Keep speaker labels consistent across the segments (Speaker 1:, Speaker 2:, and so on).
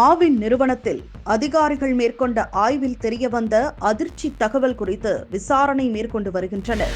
Speaker 1: ஆவின் நிறுவனத்தில் அதிகாரிகள் மேற்கொண்ட ஆய்வில் தெரியவந்த அதிர்ச்சி தகவல் குறித்து விசாரணை மேற்கொண்டு வருகின்றனர்.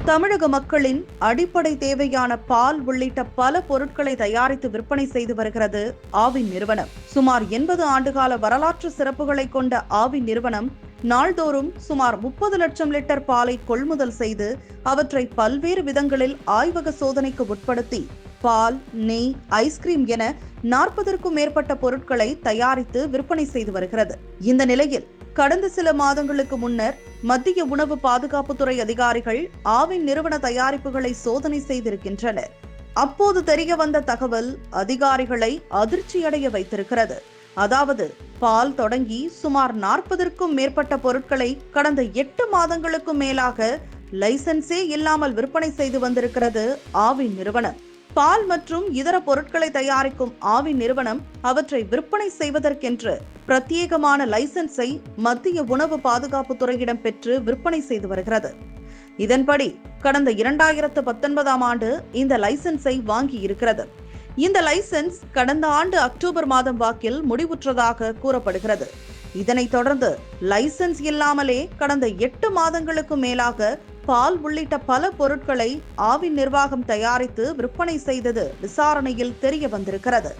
Speaker 1: தமிழக மக்களின் அடிப்படை தேவையான பால் உள்ளிட்ட பல பொருட்களை தயாரித்து விற்பனை செய்து வருகிறது ஆவின் நிறுவனம். சுமார் 80 ஆண்டுகால வரலாற்று சிறப்புகளை கொண்ட ஆவின் நிறுவனம் நாள்தோறும் சுமார் 30 லட்சம் லிட்டர் பாலை கொள்முதல் செய்து அவற்றை பல்வேறு விதங்களில் ஆய்வக சோதனைக்கு உட்படுத்தி பால், நெய், ஐஸ்கிரீம் என 40ற்கும் மேற்பட்ட பொருட்களை தயாரித்து விற்பனை செய்து வருகிறது. இந்த நிலையில் கடந்த சில மாதங்களுக்கு முன்னர் மத்திய உணவு பாதுகாப்புத்துறை அதிகாரிகள் ஆவின் நிறுவன தயாரிப்புகளை சோதனை செய்திருக்கின்றனர். அப்போது தெரிய வந்த தகவல் அதிகாரிகளை அதிர்ச்சியடைய வைத்திருக்கிறது. அதாவது பால் தொடங்கி சுமார் 40ற்கும் மேற்பட்ட பொருட்களை கடந்த 8 மாதங்களுக்கும் மேலாக லைசன்ஸே இல்லாமல் விற்பனை செய்து வந்திருக்கிறது ஆவின் நிறுவனம். பால் மற்றும் இதர பொருட்களை தயாரிக்கும் ஆவின் நிறுவனம் அவற்றை விற்பனை செய்வதற்கென்று பிரத்யேகமான லைசன்ஸை மத்திய உணவு பாதுகாப்புத்துறையிடம் பெற்று விற்பனை செய்து வருகிறது. இதன்படி கடந்த 2019ஆம் ஆண்டு இந்த லைசன்ஸை வாங்கி இருக்கிறது. இந்த லைசன்ஸ் கடந்த ஆண்டு அக்டோபர் மாதம் வாக்கில் முடிவுற்றதாக கூறப்படுகிறது. இதனைத் தொடர்ந்து லைசன்ஸ் இல்லாமலே கடந்த 8 மாதங்களுக்கு மேலாக பால் உள்ளிட்ட பல பொருட்களை ஆவின் நிர்வாகம் தயாரித்து விற்பனை செய்தது விசாரணையில் தெரிய வந்திருக்கிறது.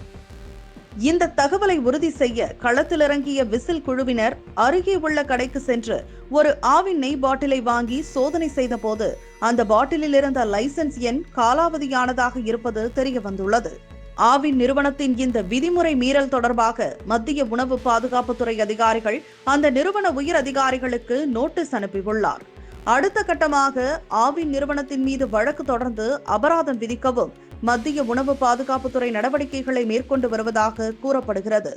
Speaker 1: இந்த தகவலை உறுதி செய்ய களத்தில் இறங்கிய விசில் குழுவினர் அருகே உள்ள கடைக்கு சென்று ஒரு ஆவின் நெய் பாட்டிலை வாங்கி சோதனை செய்த போது அந்த பாட்டிலில் இருந்த லைசன்ஸ் எண் காலாவதியானதாக இருப்பது தெரிய வந்துள்ளது. ஆவின் நிறுவனத்தின் இந்த விதிமுறை மீறல் தொடர்பாக மத்திய உணவு பாதுகாப்புத்துறை அதிகாரிகள் அந்த நிறுவன உயர் அதிகாரிகளுக்கு நோட்டீஸ் அனுப்பியுள்ளார். அடுத்த கட்டமாக ஆவின் நிறுவனத்தின் மீது வழக்கு தொடர்ந்து அபராதம் விதிக்கவும் மத்திய உணவு பாதுகாப்புத்துறை நடவடிக்கைகளை மேற்கொண்டு வருவதாக கூறப்படுகிறது.